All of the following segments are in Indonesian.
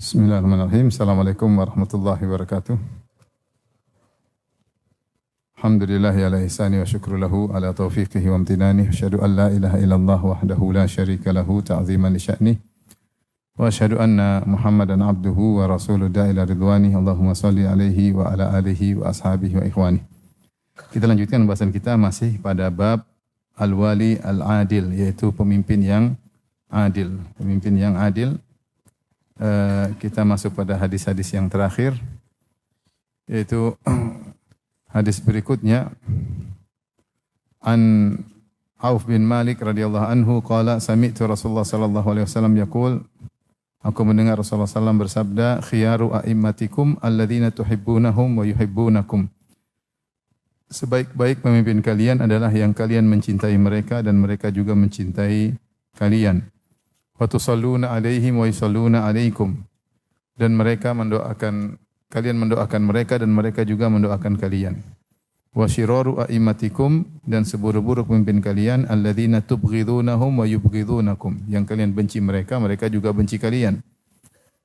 Bismillahirrahmanirrahim. Assalamualaikum warahmatullahi wabarakatuh. Alhamdulillahi ala ihsani wa syukru lahu ala taufiqihi wa amtinani. Asyhadu an la ilaha illallah wahdahu la syarika lahu ta'ziman li sya'ni. Wa asyhadu anna Muhammadan abduhu wa rasuluhu da'ila ridwani. Allahumma salli alaihi wa ala alihi wa ashabihi wa ikhwani. Kita lanjutkan pembahasan kita masih pada bab al-wali al-adil, yaitu pemimpin yang adil. Pemimpin yang adil. Kita masuk pada hadis-hadis yang terakhir, yaitu hadis berikutnya. An Auf bin Malik radhiyallahu anhu qala sami'tu Rasulullah sallallahu alaihi wasallam yaqul, aku mendengar Rasulullah sallallahu bersabda, khiyaru a'immatikum alladzina tuhibbunahum wa yuhibbunakum. Sebaik-baik pemimpin kalian adalah yang kalian mencintai mereka dan mereka juga mencintai kalian. Wa tusalluna alaihim wa yusalluna alaikum, dan mereka mendoakan kalian, mendoakan mereka dan mereka juga mendoakan kalian. Wa syiraru a'immatikum, dan seburuk-buruk pemimpin kalian alladzina tubghidunahum wa yubghidunakum, yang kalian benci mereka, mereka juga benci kalian.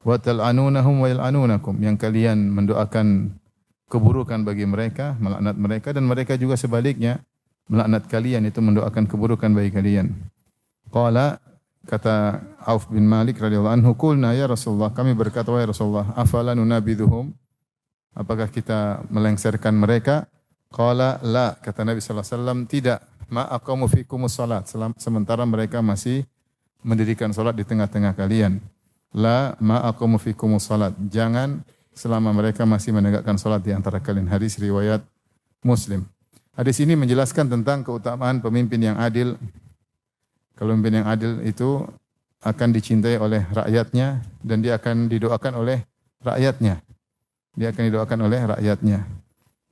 Wa tal'anunahum wa yal'anunakum, yang kalian mendoakan keburukan bagi mereka, melaknat mereka, dan mereka juga sebaliknya melaknat kalian, itu mendoakan keburukan bagi kalian. Qala, kata Auf bin Malik radhiyallahu anhu, qulna ya Rasulullah, kami berkata wahai Rasulullah, afala nunabidhuhum, apakah kita melengsarkan mereka? Qala la, kata Nabi sallallahu alaihi wasallam, tidak, ma aqamu fikumus salat, sementara mereka masih mendirikan salat di tengah-tengah kalian. La ma aqamu fikumus salat, jangan selama mereka masih menegakkan salat di antara kalian. Hadis riwayat Muslim. Hadis ini menjelaskan tentang keutamaan pemimpin yang adil. Kalau pemimpin yang adil itu akan dicintai oleh rakyatnya dan dia akan didoakan oleh rakyatnya. Dia akan didoakan oleh rakyatnya.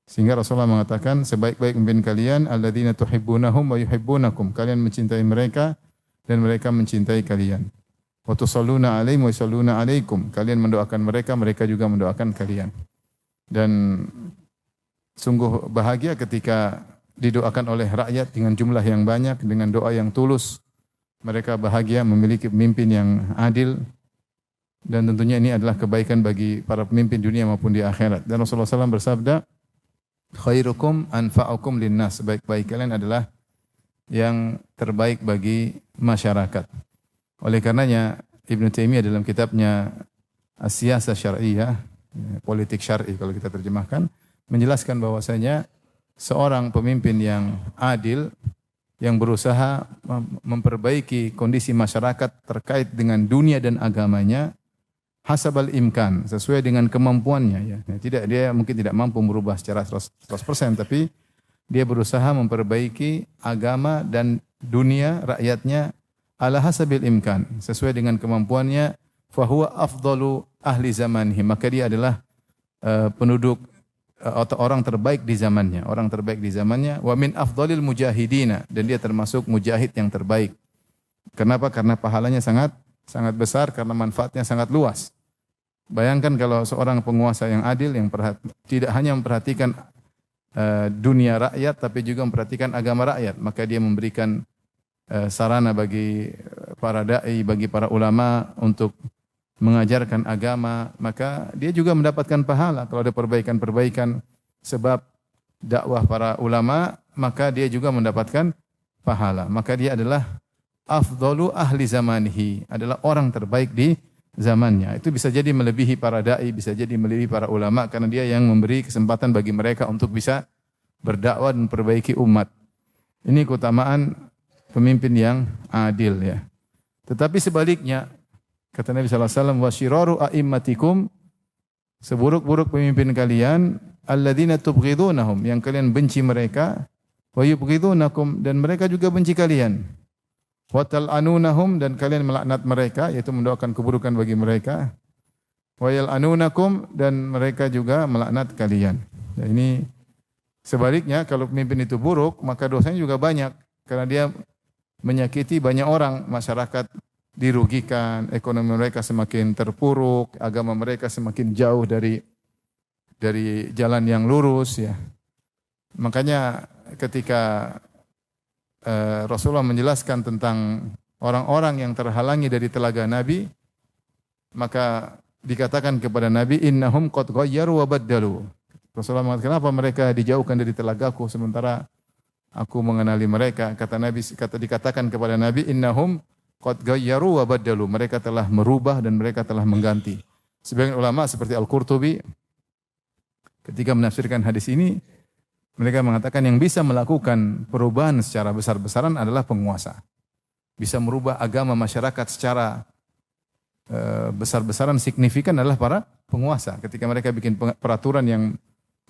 Sehingga Rasulullah mengatakan, sebaik-baik pemimpin kalian alladzina tuhibbunahum wa yuhibbunakum, kalian mencintai mereka dan mereka mencintai kalian. Wa tusalluna alaihim wa yusalluna alaikum, kalian mendoakan mereka, mereka juga mendoakan kalian. Dan sungguh bahagia ketika didoakan oleh rakyat dengan jumlah yang banyak, dengan doa yang tulus. Mereka bahagia memiliki pemimpin yang adil, dan tentunya ini adalah kebaikan bagi para pemimpin dunia maupun di akhirat. Dan Rasulullah SAW bersabda, khairukum anfa'ukum linnas, sebaik-baik kalian adalah yang terbaik bagi masyarakat. Oleh karenanya Ibnu Taimiyah dalam kitabnya As-Siyasah Syar'iyyah, politik syar'i kalau kita terjemahkan, menjelaskan bahwasanya seorang pemimpin yang adil, yang berusaha memperbaiki kondisi masyarakat terkait dengan dunia dan agamanya, hasabal imkan, sesuai dengan kemampuannya, ya. Dia mungkin tidak mampu merubah secara 100%, tapi dia berusaha memperbaiki agama dan dunia rakyatnya ala hasabil imkan, sesuai dengan kemampuannya. Fahuwa afdalu ahli zamanihi, maka dia adalah penduduk atau orang terbaik di zamannya, orang terbaik di zamannya. Wa min afdalil mujahidina, dan dia termasuk mujahid yang terbaik. Kenapa? Karena pahalanya sangat besar, karena manfaatnya sangat luas. Bayangkan kalau seorang penguasa yang adil, yang tidak hanya memperhatikan dunia rakyat, tapi juga memperhatikan agama rakyat, maka dia memberikan sarana bagi para dai, bagi para ulama untuk mengajarkan agama, maka dia juga mendapatkan pahala. Kalau ada perbaikan-perbaikan sebab dakwah para ulama, maka dia juga mendapatkan pahala. Maka dia adalah afdalu ahli zamanihi, adalah orang terbaik di zamannya. Itu bisa jadi melebihi para dai, bisa jadi melebihi para ulama, karena dia yang memberi kesempatan bagi mereka untuk bisa berdakwah dan memperbaiki umat. Ini keutamaan pemimpin yang adil, ya. Tetapi sebaliknya, kata Nabi sallallahu alaihi wasallam, wa syiraru a'immatikum, seburuk-buruk pemimpin kalian alladzina tubghidunahum, yang kalian benci mereka, wa yubghidunakum, dan mereka juga benci kalian. Wa tal'anunahum, dan kalian melaknat mereka, yaitu mendoakan keburukan bagi mereka. Wa yal'anunakum, dan mereka juga melaknat kalian. Ya, ini sebaliknya, kalau pemimpin itu buruk, maka dosanya juga banyak, karena dia menyakiti banyak orang, masyarakat dirugikan, ekonomi mereka semakin terpuruk, agama mereka semakin jauh dari jalan yang lurus, ya. Makanya ketika Rasulullah menjelaskan tentang orang-orang yang terhalangi dari telaga Nabi, maka dikatakan kepada Nabi, innahum qad ghayyaru wa baddalu. Rasulullah mengatakan, kenapa mereka dijauhkan dari telagaku sementara aku mengenali mereka? Dikatakan kepada Nabi, innahum qad ghayyaru wa baddalu. Mereka telah merubah dan mereka telah mengganti. Sebagian ulama seperti Al-Qurtubi ketika menafsirkan hadis ini, mereka mengatakan yang bisa melakukan perubahan secara besar-besaran adalah penguasa. Bisa merubah agama masyarakat secara besar-besaran signifikan adalah para penguasa. Ketika mereka bikin peraturan yang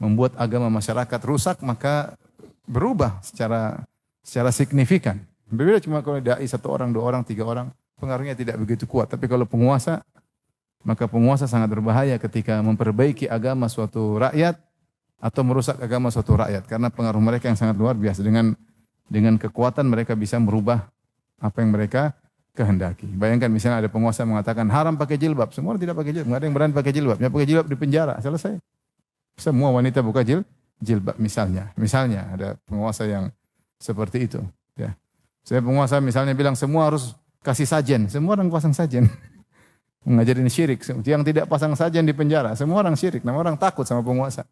membuat agama masyarakat rusak, maka berubah secara signifikan. Berbeda cuma kalau dai 1 orang, 2 orang, 3 orang, pengaruhnya tidak begitu kuat. Tapi kalau penguasa, maka penguasa sangat berbahaya ketika memperbaiki agama suatu rakyat atau merusak agama suatu rakyat. Karena pengaruh mereka yang sangat luar biasa. Dengan kekuatan mereka bisa merubah apa yang mereka kehendaki. Bayangkan misalnya ada penguasa mengatakan haram pakai jilbab. Semua orang tidak pakai jilbab. Nggak ada yang berani pakai jilbab. Yang pakai jilbab di penjara. Selesai. Semua wanita buka jilbab misalnya. Misalnya ada penguasa yang seperti itu. Ya. Saya penguasa misalnya bilang semua harus kasih sajen. Semua orang pasang sajen. Mengajarin syirik. Yang tidak pasang sajen di penjara. Semua orang syirik. Nama orang takut sama penguasa.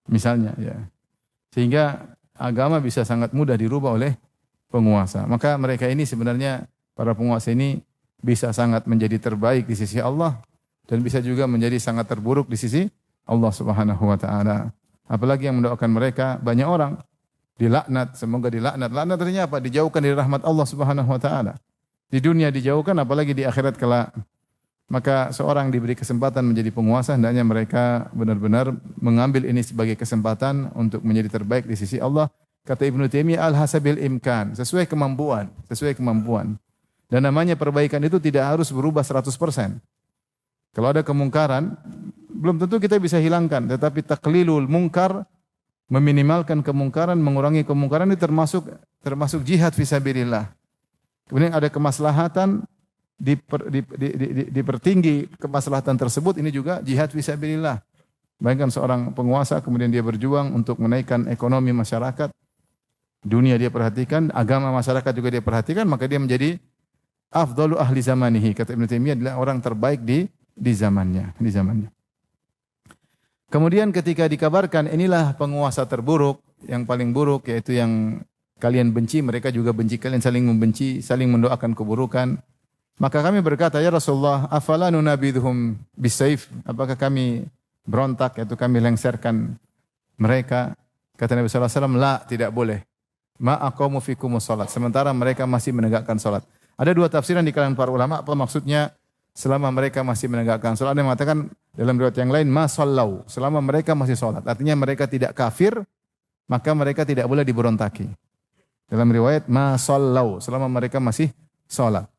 Misalnya. Ya. Sehingga agama bisa sangat mudah dirubah oleh penguasa. Maka mereka ini sebenarnya, para penguasa ini bisa sangat menjadi terbaik di sisi Allah. Dan bisa juga menjadi sangat terburuk di sisi Allah Subhanahu wa ta'ala. Apalagi yang mendoakan mereka, banyak orang dilaknat, semoga dilaknat. Laknat artinya apa? Dijauhkan dari rahmat Allah Subhanahu wa ta'ala. Di dunia dijauhkan, apalagi di akhirat kelak. Maka seorang diberi kesempatan menjadi penguasa, hendaknya mereka benar-benar mengambil ini sebagai kesempatan untuk menjadi terbaik di sisi Allah. Kata Ibnu Taimiyah, al-hasabil imkan, sesuai kemampuan. Dan namanya perbaikan itu tidak harus berubah 100%. Kalau ada kemungkaran, belum tentu kita bisa hilangkan, tetapi taklilul mungkar, meminimalkan kemungkaran, mengurangi kemungkaran itu termasuk jihad fisabilillah. Kemudian ada kemaslahatan, dipertinggi kemaslahatan tersebut, ini juga jihad fisabilillah. Bayangkan seorang penguasa kemudian dia berjuang untuk menaikkan ekonomi masyarakat, dunia dia perhatikan, agama masyarakat juga dia perhatikan, maka dia menjadi afdalu ahli zamanihi. Kata Ibnu Taimiyah adalah orang terbaik di zamannya. Kemudian ketika dikabarkan inilah penguasa terburuk, yang paling buruk yaitu yang kalian benci, mereka juga benci kalian, saling membenci, saling mendoakan keburukan. Maka kami berkata, ya Rasulullah, afala nunabidhum bisayf? Apakah kami berontak, yaitu kami lengserkan mereka? Kata Nabi sallallahu alaihi wasallam, la, tidak boleh. Ma aqamu fikumus salat, sementara mereka masih menegakkan salat. Ada 2 tafsiran di kalangan para ulama, apa maksudnya selama mereka masih menegakkan salat. Ada yang mengatakan dalam riwayat yang lain, ma sallau, selama mereka masih salat. Artinya mereka tidak kafir, maka mereka tidak boleh diberontaki. Dalam riwayat ma sallau, selama mereka masih salat.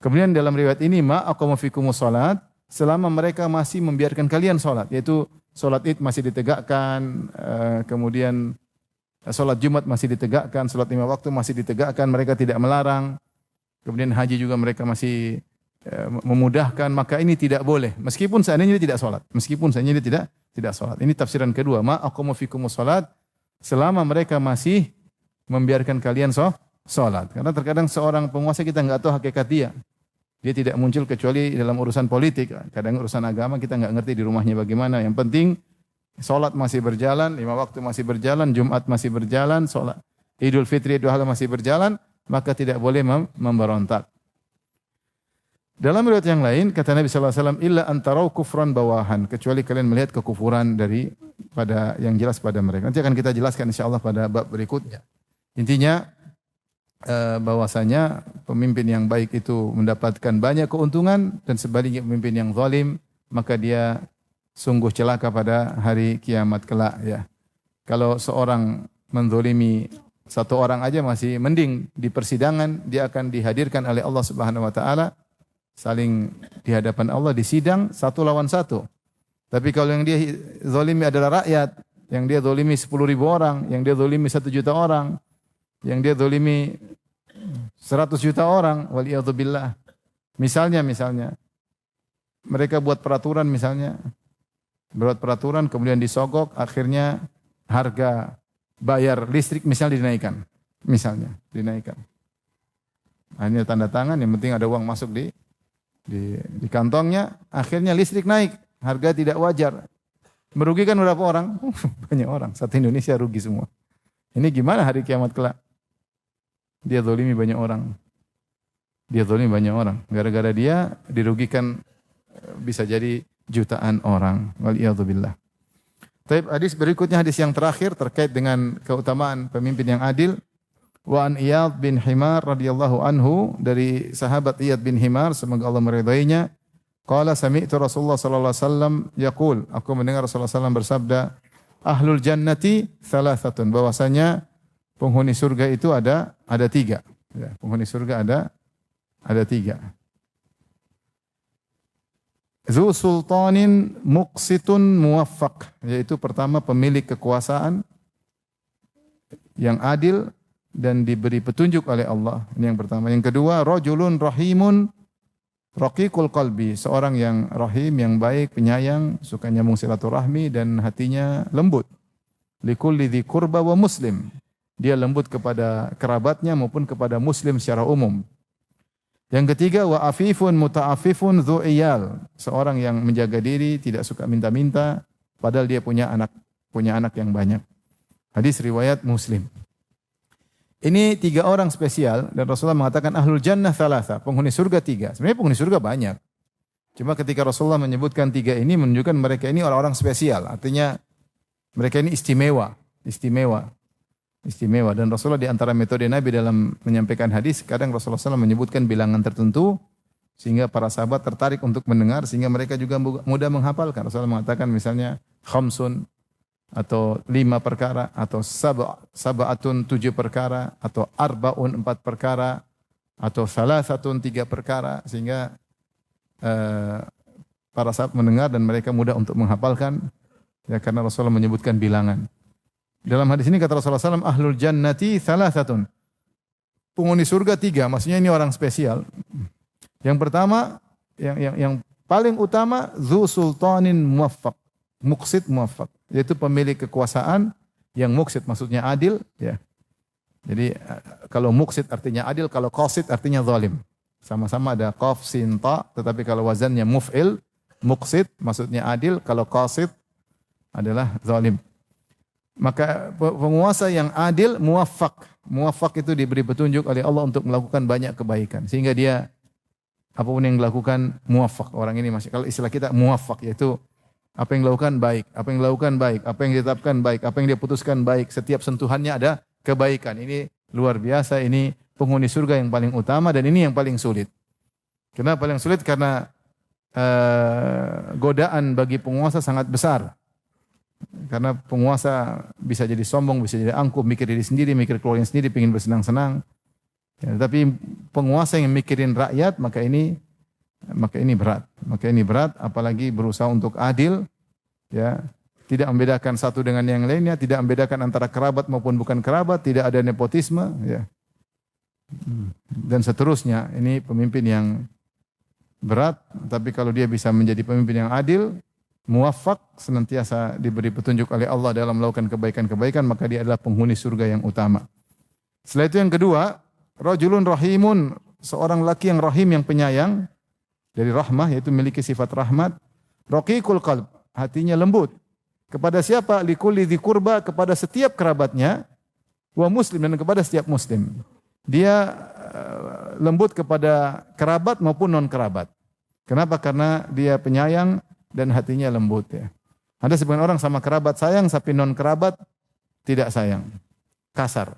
Kemudian dalam riwayat ini, ma aqamu fikumus salat, selama mereka masih membiarkan kalian salat, yaitu salat Id masih ditegakkan, kemudian salat Jumat masih ditegakkan, salat 5 waktu masih ditegakkan, mereka tidak melarang. Kemudian haji juga mereka masih memudahkan, maka ini tidak boleh. Meskipun seandainya dia tidak salat, tidak salat. Ini tafsiran kedua, ma aqamu fikumus salat, selama mereka masih membiarkan kalian salat. Karena terkadang seorang penguasa kita enggak tahu hakikat dia. Dia tidak muncul kecuali dalam urusan politik. Kadang urusan agama kita enggak ngerti di rumahnya bagaimana. Yang penting salat masih berjalan, 5 waktu masih berjalan, Jumat masih berjalan, salat Idul Fitri, Idul Adha masih berjalan, maka tidak boleh memberontak. Dalam riwayat yang lain kata Nabi sallallahu alaihi wasallam, illa antarau kufran bawahan, kecuali kalian melihat kekufuran pada yang jelas pada mereka. Nanti akan kita jelaskan insyaallah pada bab berikutnya. Intinya bahwasanya pemimpin yang baik itu mendapatkan banyak keuntungan, dan sebaliknya pemimpin yang zalim maka dia sungguh celaka pada hari kiamat kelak, ya. Kalau seorang menzalimi 1 orang aja masih mending, di persidangan dia akan dihadirkan oleh Allah Subhanahu wa taala, saling di hadapan Allah di sidang 1 lawan 1. Tapi kalau yang dia zalimi adalah rakyat, yang dia zalimi 10.000 orang, yang dia zalimi 1 juta orang, yang dia zalimi 100 juta orang, waliyadzubillah. Misalnya mereka buat peraturan, kemudian disogok, akhirnya harga bayar listrik dinaikkan. Hanya tanda tangan, yang penting ada uang masuk di di kantongnya, akhirnya listrik naik, harga tidak wajar. Merugikan berapa orang? Banyak orang. Satu Indonesia rugi semua. Ini gimana hari kiamat kelak? Dia zalimi banyak orang. Dia zalimi banyak orang. Gara-gara dia dirugikan bisa jadi jutaan orang. Waliyadzubillah. Tapi hadis berikutnya, hadis yang terakhir terkait dengan keutamaan pemimpin yang adil. Wa an Iyad bin Himar radhiyallahu anhu, dari sahabat Iyad bin Himar, semoga Allah meridainya. Qala sami'tu Rasulullah sallallahu alaihi wasallam yaqul, aku mendengar Rasulullah sallallahu bersabda, ahlul jannati thalathatun, bahwasanya penghuni surga itu ada tiga. Ya, penghuni surga ada tiga. Zu sultanin muqsitun muwaffaq, yaitu pertama pemilik kekuasaan yang adil dan diberi petunjuk oleh Allah. Ini yang pertama. Yang kedua, rajulun rahimun raqiqul qalbi, seorang yang rahim, yang baik, penyayang, suka nyambung silaturahmi dan hatinya lembut. Likulli dzi qurba wa muslim. Dia lembut kepada kerabatnya maupun kepada muslim secara umum. Yang ketiga, wa afifun muta'affifun dzu iyal, seorang yang menjaga diri, tidak suka minta-minta padahal dia punya anak yang banyak. Hadis riwayat Muslim. Ini tiga orang spesial dan Rasulullah mengatakan ahlul jannah thalatha, penghuni surga tiga. Sebenarnya penghuni surga banyak. Cuma ketika Rasulullah menyebutkan tiga ini menunjukkan mereka ini orang-orang spesial. Artinya mereka ini istimewa. Dan Rasulullah di antara metode Nabi dalam menyampaikan hadis, kadang Rasulullah SAW menyebutkan bilangan tertentu sehingga para sahabat tertarik untuk mendengar, sehingga mereka juga mudah menghafalkan. Rasulullah mengatakan misalnya khamsun, atau 5 perkara, atau sab'atun 7 perkara, atau arba'un 4 perkara, atau salasatun 3 perkara, sehingga para sahabat mendengar dan mereka mudah untuk menghafalkan, ya, karena Rasulullah menyebutkan bilangan. Dalam hadis ini kata Rasulullah SAW, ahlul jannati salasatun, penghuni surga 3, maksudnya ini orang spesial. Yang pertama, yang paling utama, zu sultanin muwaffaq, muqsit muwaffaq, yaitu pemilik kekuasaan yang muqsit, maksudnya adil, ya. Jadi kalau muqsit artinya adil, kalau qasid artinya zalim. Sama-sama ada qaf sin ta, tetapi kalau wazannya muf'il, muqsit maksudnya adil, kalau qasid adalah zalim. Maka penguasa yang adil muwaffaq. Muwaffaq itu diberi petunjuk oleh Allah untuk melakukan banyak kebaikan, sehingga dia apapun yang dilakukan muwaffaq. Orang ini masih, kalau istilah kita muwaffaq, yaitu apa yang dilakukan baik, apa yang dilakukan baik, apa yang ditetapkan baik, apa yang dia putuskan baik, setiap sentuhannya ada kebaikan. Ini luar biasa, ini penghuni surga yang paling utama dan ini yang paling sulit. Kenapa paling sulit? Karena godaan bagi penguasa sangat besar. Karena penguasa bisa jadi sombong, bisa jadi angkuh, mikir diri sendiri, mikir keluarga sendiri, pengen bersenang-senang. Ya, tapi penguasa yang mikirin rakyat, maka ini berat. Maka ini berat, apalagi berusaha untuk adil, ya, tidak membedakan satu dengan yang lainnya, tidak membedakan antara kerabat maupun bukan kerabat, tidak ada nepotisme, ya. Dan seterusnya. Ini pemimpin yang berat, tapi kalau dia bisa menjadi pemimpin yang adil, muwaffaq, senantiasa diberi petunjuk oleh Allah dalam melakukan kebaikan-kebaikan, maka dia adalah penghuni surga yang utama. Setelah itu yang kedua, rajulun rahimun, seorang laki yang rahim, yang penyayang, dari rahmah, yaitu memiliki sifat rahmat. Raqiqul qalb, hatinya lembut. Kepada siapa? Likulli dzi qurba, kepada setiap kerabatnya, wa muslim, dan kepada setiap muslim. Dia lembut kepada kerabat maupun non kerabat. Kenapa? Karena dia penyayang dan hatinya lembut, ya. Ada sebagian orang sama kerabat sayang, tapi non kerabat tidak sayang, kasar.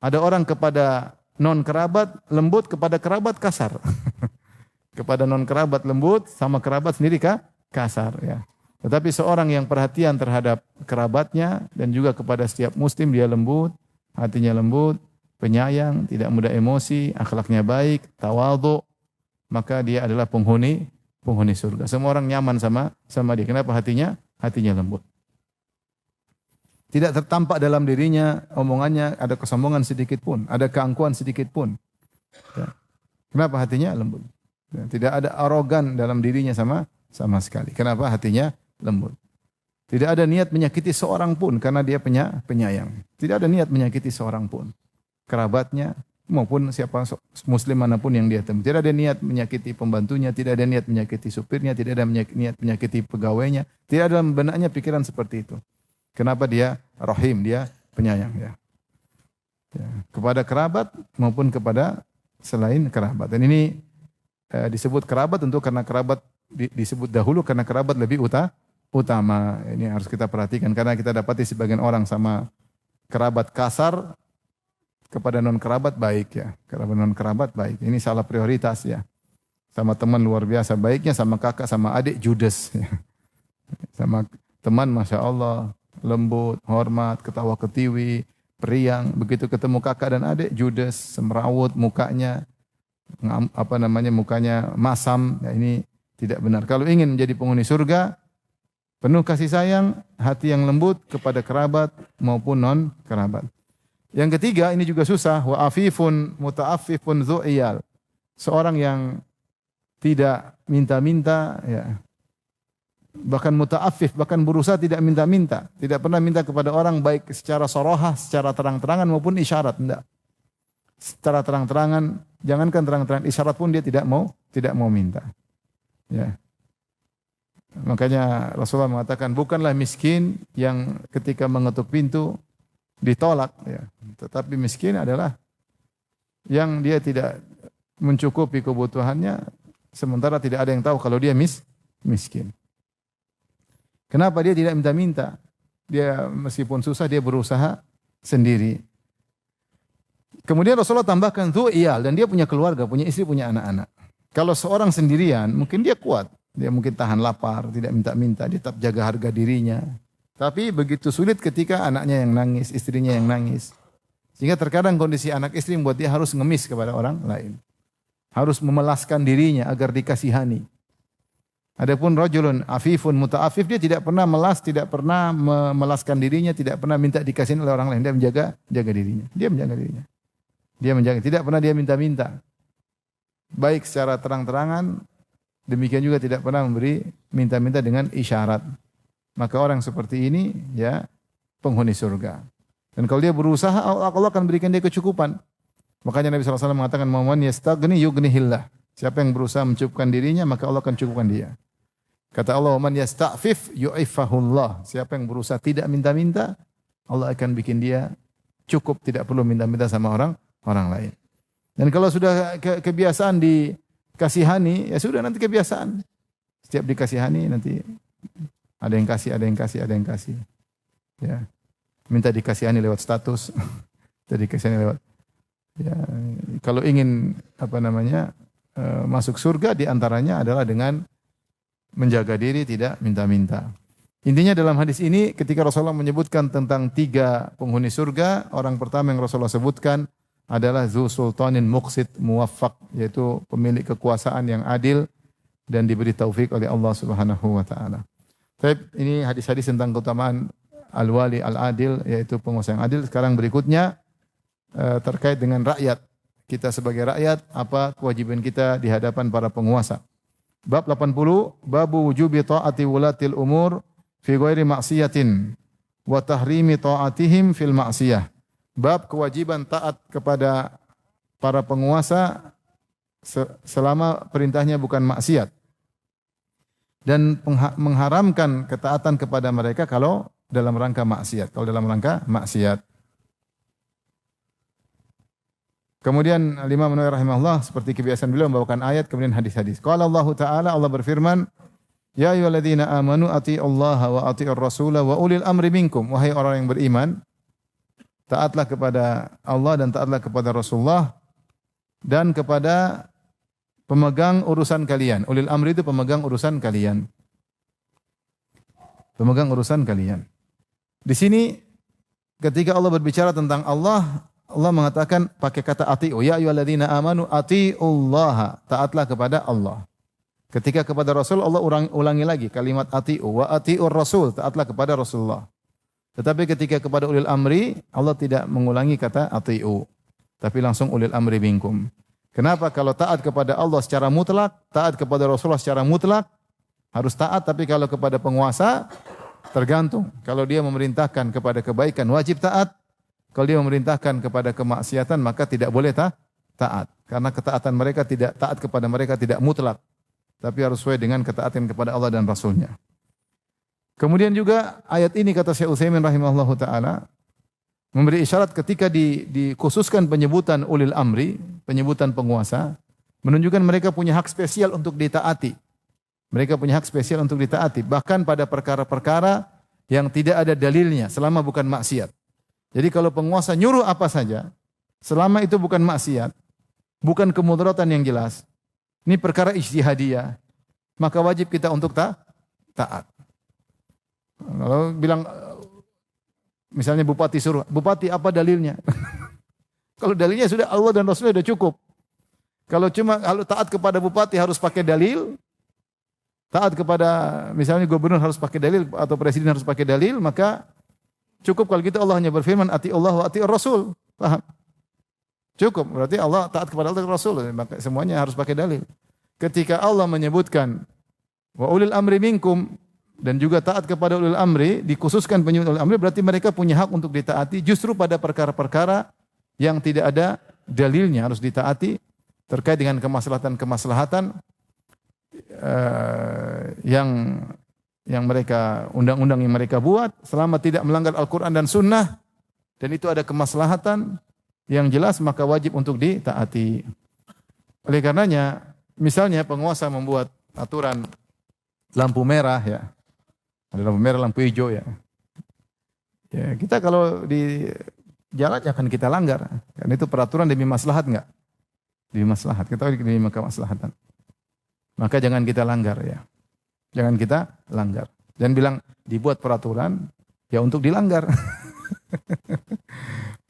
Ada orang kepada non kerabat lembut, kepada kerabat kasar. Kepada non kerabat lembut, sama kerabat sendiri kasar, ya. Tetapi seorang yang perhatian terhadap kerabatnya dan juga kepada setiap muslim, dia lembut, hatinya lembut, penyayang, tidak mudah emosi, akhlaknya baik, tawadhu, maka dia adalah penghuni surga. Semua orang nyaman sama dia. Kenapa? Hatinya lembut. Tidak tertampak dalam dirinya omongannya ada kesombongan sedikit pun, ada keangkuhan sedikit pun. Ya. Kenapa? Hatinya lembut. Ya. Tidak ada arogan dalam dirinya sama sekali. Kenapa? Hatinya lembut. Tidak ada niat menyakiti seorang pun karena dia penyayang. Tidak ada niat menyakiti seorang pun. Kerabatnya, maupun siapa muslim manapun yang dia temui. Tidak ada niat menyakiti pembantunya, tidak ada niat menyakiti supirnya, tidak ada niat menyakiti pegawainya. Tidak ada dalam benaknya pikiran seperti itu. Kenapa dia rahim, dia penyayang ya. Kepada kerabat maupun kepada selain kerabat. Dan ini disebut kerabat tentu karena kerabat disebut dahulu karena kerabat lebih utama. Ini harus kita perhatikan karena kita dapati sebagian orang sama kerabat kasar kepada non kerabat baik ya. Kerabat non kerabat baik. Ini salah prioritas ya. Sama teman luar biasa baiknya, sama kakak sama adik judes ya. Sama teman masya Allah lembut, hormat, ketawa ketiwi, periang. Begitu ketemu kakak dan adik judes, semrawut mukanya, mukanya masam. Ya, ini tidak benar. Kalau ingin menjadi penghuni surga, penuh kasih sayang, hati yang lembut kepada kerabat maupun non kerabat. Yang ketiga ini juga susah, wa afifun muta'affifun dzu'iyal. Seorang yang tidak minta-minta ya. Bahkan muta'affif, bahkan berusaha tidak minta-minta, tidak pernah minta kepada orang baik secara sorohah, secara terang-terangan maupun isyarat, tidak. Secara terang-terangan, jangankan terang-terangan, isyarat pun dia tidak mau minta. Ya. Makanya Rasulullah mengatakan bukanlah miskin yang ketika mengetuk pintu ditolak ya. Tetapi miskin adalah yang dia tidak mencukupi kebutuhannya sementara tidak ada yang tahu kalau dia miskin. Kenapa dia tidak minta-minta? Dia meskipun susah dia berusaha sendiri. Kemudian Rasulullah tambahkan iyal dan dia punya keluarga, punya istri, punya anak-anak. Kalau seorang sendirian, mungkin dia kuat. Dia mungkin tahan lapar, tidak minta-minta, dia tetap jaga harga dirinya. Tapi begitu sulit ketika anaknya yang nangis, istrinya yang nangis. Sehingga terkadang kondisi anak istri membuat dia harus ngemis kepada orang lain. Harus memelaskan dirinya agar dikasihani. Adapun rajulun afifun muta'afif, dia tidak pernah melas, tidak pernah memelaskan dirinya, tidak pernah minta dikasihin oleh orang lain. Dia menjaga dirinya. Dia menjaga dirinya. Dia menjaga, tidak pernah dia minta-minta. Baik secara terang-terangan, demikian juga tidak pernah memberi minta-minta dengan isyarat. Maka orang seperti ini ya penghuni surga. Dan kalau dia berusaha Allah akan berikan dia kecukupan. Makanya Nabi SAW mengatakan man yastaghni yughnihillah. Siapa yang berusaha mencukupkan dirinya maka Allah akan cukupkan dia. Kata Allah man yasta'fif yu'iffahullah. Siapa yang berusaha tidak minta-minta Allah akan bikin dia cukup, tidak perlu minta-minta sama orang lain. Dan kalau sudah kebiasaan dikasihani, ya sudah nanti kebiasaan. Setiap dikasihani nanti ada yang kasih. Ya. Minta dikasihani lewat status, minta dikasihani lewat. Ya. Kalau ingin masuk surga diantaranya adalah dengan menjaga diri, tidak minta-minta. Intinya dalam hadis ini ketika Rasulullah menyebutkan tentang 3 penghuni surga, orang pertama yang Rasulullah sebutkan adalah Zu Sultanin Muqsit Muwaffaq, yaitu pemilik kekuasaan yang adil dan diberi taufik oleh Allah Subhanahu wa taala. Baik, ini hadis-hadis tentang keutamaan al-wali al-adil, yaitu penguasa yang adil. Sekarang berikutnya terkait dengan rakyat. Kita sebagai rakyat, apa kewajiban kita di hadapan para penguasa. Bab 80, babu wujubi ta'ati wulatil umur fi ghairi maksiatin wa tahrimi ta'atihim fil maksiyah. Bab kewajiban taat kepada para penguasa selama perintahnya bukan maksiat. Dan mengharamkan ketaatan kepada mereka kalau dalam rangka maksiat. Kemudian Imam Nawawi rahimahullah seperti kebiasaan beliau membawakan ayat kemudian hadis-hadis. Qala Allah Ta'ala, Allah berfirman, Ya ayyuhalladzina amanu atiiullaha wa atiiur rasula wa ulil amri minkum. Wahai orang yang beriman, taatlah kepada Allah dan taatlah kepada Rasulullah dan kepada pemegang urusan kalian. Ulil amri itu pemegang urusan kalian. Pemegang urusan kalian. Di sini ketika Allah berbicara tentang Allah, Allah mengatakan pakai kata ati'u. Ya ayyuhalladzina amanu ati'ullaha. Taatlah kepada Allah. Ketika kepada Rasul Allah ulangi lagi kalimat ati'u. Wa ati'ur rasul. Taatlah kepada Rasulullah. Tetapi ketika kepada ulil amri, Allah tidak mengulangi kata ati'u. Tapi langsung ulil amri minkum. Kenapa? Kalau taat kepada Allah secara mutlak, taat kepada Rasulullah secara mutlak, harus taat. Tapi kalau kepada penguasa, tergantung. Kalau dia memerintahkan kepada kebaikan, wajib taat. Kalau dia memerintahkan kepada kemaksiatan maka tidak boleh taat. Karena ketaatan mereka tidak taat kepada mereka tidak mutlak. Tapi harus sesuai dengan ketaatan kepada Allah dan Rasulnya. Kemudian juga ayat ini kata Syekh Utsaimin rahimahullahu taala memberi isyarat ketika dikhususkan penyebutan ulil amri, penyebutan penguasa, menunjukkan mereka punya hak spesial untuk ditaati. Mereka punya hak spesial untuk ditaati, bahkan pada perkara-perkara yang tidak ada dalilnya selama bukan maksiat. Jadi kalau penguasa nyuruh apa saja, selama itu bukan maksiat, bukan kemudaratan yang jelas, ini perkara ijtihadiyah, maka wajib kita untuk taat. Kalau bilang misalnya bupati suruh, bupati apa dalilnya? Kalau dalilnya sudah Allah dan Rasulnya sudah cukup. Kalau taat kepada bupati harus pakai dalil, taat kepada misalnya gubernur harus pakai dalil atau presiden harus pakai dalil, maka cukup kalau gitu Allah hanya berfirman ati Allah wa ati Rasul. Paham? Cukup, berarti Allah taat kepada Allah dan Rasul, maka semuanya harus pakai dalil. Ketika Allah menyebutkan wa ulil amri minkum dan juga taat kepada ulil amri, dikhususkan penyebutan ulil amri berarti mereka punya hak untuk ditaati justru pada perkara-perkara yang tidak ada dalilnya harus ditaati terkait dengan kemaslahatan-kemaslahatan yang mereka undang-undang yang mereka buat selama tidak melanggar Al-Qur'an dan Sunnah dan itu ada kemaslahatan yang jelas maka wajib untuk ditaati. Oleh karenanya misalnya penguasa membuat aturan lampu merah ya. Ada lampu merah, lampu hijau ya. Ya, kita kalau di jalan akan kita langgar. Karena itu peraturan demi maslahat enggak? Demi maslahat. Kita demi kemaslahatan. Maka jangan kita langgar ya. Jangan kita langgar. Jangan bilang dibuat peraturan ya untuk dilanggar.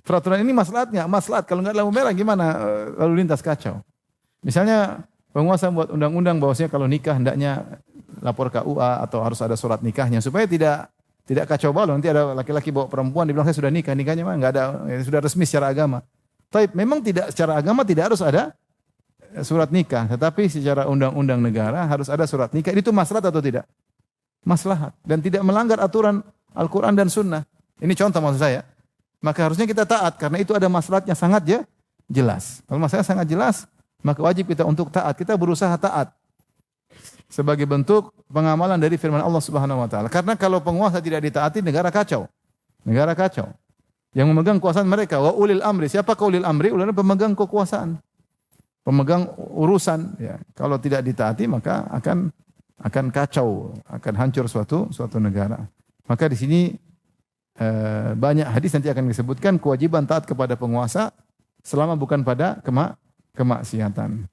Peraturan ini maslahat enggak? Maslahat. Kalau enggak lampu merah gimana? Lalu lintas kacau. Misalnya penguasa buat undang-undang bahwasanya kalau nikah hendaknya lapor KUA atau harus ada surat nikahnya supaya tidak kacau balau. Nanti ada laki-laki bawa perempuan dibilang saya sudah nikah, nikahnya mah enggak ada, ya, sudah resmi secara agama. Tapi memang tidak secara agama tidak harus ada surat nikah, tetapi secara undang-undang negara harus ada surat nikah. Itu maslahat atau tidak? Maslahat dan tidak melanggar aturan Al-Qur'an dan Sunnah. Ini contoh maksud saya. Maka harusnya kita taat karena itu ada maslahatnya sangat jelas. Kalau masalahnya sangat jelas, maka wajib kita untuk taat. Kita berusaha taat. Sebagai bentuk pengamalan dari firman Allah Subhanahu wa taala. Karena kalau penguasa tidak ditaati negara kacau. Negara kacau. Yang memegang kekuasaan mereka wa ulil amri. Siapa ulil amri? Ulil amri pemegang kekuasaan. Pemegang urusan ya. Kalau tidak ditaati maka akan kacau, akan hancur suatu negara. Maka di sini banyak hadis nanti akan disebutkan kewajiban taat kepada penguasa selama bukan pada kemaksiatan.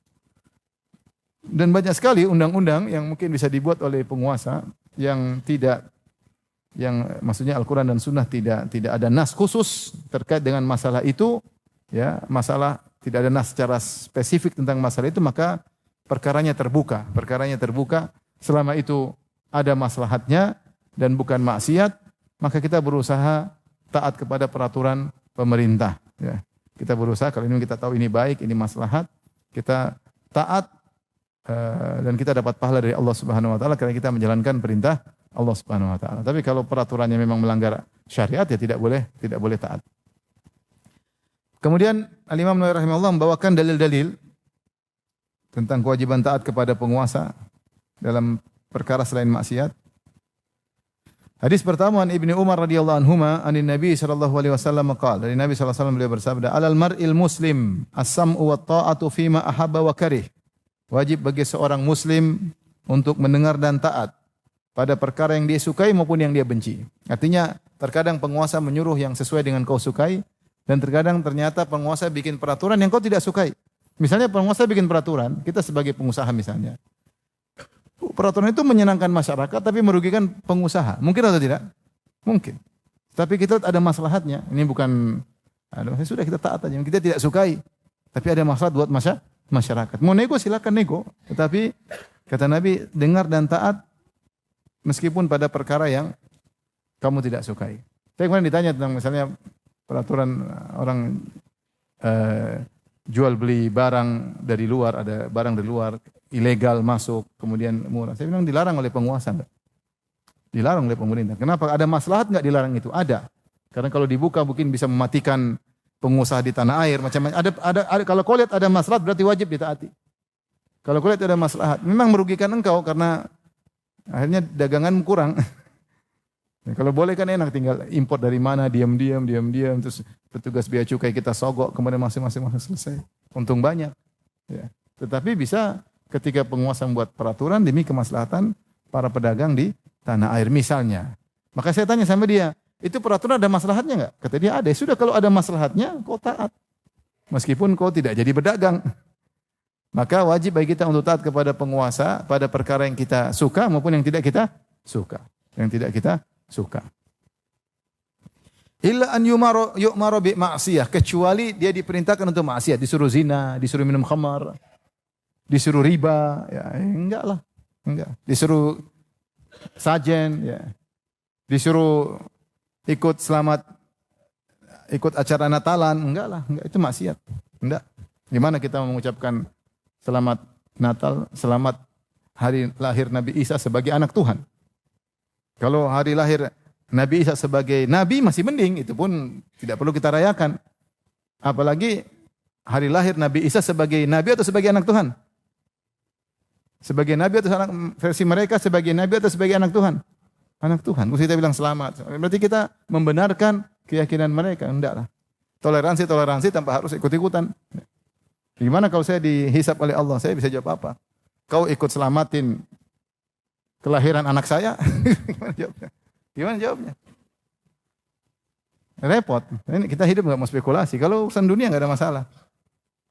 Dan banyak sekali undang-undang yang mungkin bisa dibuat oleh penguasa yang maksudnya Al-Quran dan Sunnah tidak ada nas khusus terkait dengan masalah itu, ya masalah tidak ada nas secara spesifik tentang masalah itu maka perkaranya terbuka selama itu ada maslahatnya dan bukan maksiat maka kita berusaha taat kepada peraturan pemerintah. Ya. Kita berusaha kalau ini kita tahu ini baik ini maslahat kita taat. Dan kita dapat pahala dari Allah Subhanahu wa taala karena kita menjalankan perintah Allah Subhanahu wa taala. Tapi kalau peraturannya memang melanggar syariat ya tidak boleh taat. Kemudian Al-Imam Nawawi rahimahullah membawakan dalil-dalil tentang kewajiban taat kepada penguasa dalam perkara selain maksiat. Hadis pertama Ibnu Umar radhiyallahu anhuma anin Nabi sallallahu alaihi wasallam qala dari Nabi sallallahu alaihi wasallam beliau bersabda alal mar'il muslim as-sam'u wat ta'atu fima ahabba wa karih. Wajib bagi seorang muslim untuk mendengar dan taat pada perkara yang dia sukai maupun yang dia benci. Artinya terkadang penguasa menyuruh yang sesuai dengan kau sukai dan terkadang ternyata penguasa bikin peraturan yang kau tidak sukai. Misalnya penguasa bikin peraturan, kita sebagai pengusaha misalnya. Peraturan itu menyenangkan masyarakat tapi merugikan pengusaha. Mungkin atau tidak? Mungkin. Tapi kita ada maslahatnya. Ini bukan sudah kita taat aja. Kita tidak sukai. Tapi ada maslahat buat masyarakat. Mau nego silakan nego, tetapi kata Nabi dengar dan taat meskipun pada perkara yang kamu tidak sukai. Saya kemarin ditanya tentang misalnya peraturan orang jual beli barang dari luar, ada barang dari luar ilegal masuk kemudian murah. Saya bilang dilarang oleh penguasa enggak? Dilarang oleh pemerintah. Kenapa? Ada maslahat enggak dilarang itu? Ada. Karena kalau dibuka mungkin bisa mematikan pengusaha di tanah air. Macam ada kalau kau lihat ada maslahat berarti wajib ditaati. Kalau kau lihat ada maslahat, memang merugikan engkau karena akhirnya dagangan kurang. Nah, kalau boleh kan enak tinggal import dari mana, diam-diam, terus petugas bea cukai kita sogok, kemudian masing-masing selesai. Untung banyak. Ya. Tetapi bisa ketika penguasa membuat peraturan demi kemaslahatan para pedagang di tanah air misalnya. Maka saya tanya sama dia, itu peraturan ada maslahatnya enggak? Kata dia ada. Sudah kalau ada maslahatnya, kau taat. Meskipun kau tidak jadi berdagang. Maka wajib bagi kita untuk taat kepada penguasa pada perkara yang kita suka maupun yang tidak kita suka. Yang tidak kita suka. Illa an yu'maru bi ma'siyah, kecuali dia diperintahkan untuk maksiat, disuruh zina, disuruh minum khamar, disuruh riba, ya enggak lah. Enggak. Disuruh sajen, ya. Disuruh ikut acara Natalan, enggak lah, enggak, itu maksiat. Enggak. Gimana kita mengucapkan selamat Natal, selamat hari lahir Nabi Isa sebagai anak Tuhan? Kalau hari lahir Nabi Isa sebagai nabi masih mending, itu pun tidak perlu kita rayakan. Apalagi hari lahir Nabi Isa sebagai nabi atau sebagai anak Tuhan? Sebagai nabi atau versi mereka sebagai nabi atau sebagai anak Tuhan? Anak Tuhan. Terus kita bilang selamat. Berarti kita membenarkan keyakinan mereka. Enggak lah. Toleransi tanpa harus ikut-ikutan. Gimana kalau saya dihisap oleh Allah? Saya bisa jawab apa? Kau ikut selamatin kelahiran anak saya? Gimana jawabnya? Gimana jawabnya? Repot. Ini kita hidup nggak mau spekulasi. Kalau urusan dunia nggak ada masalah.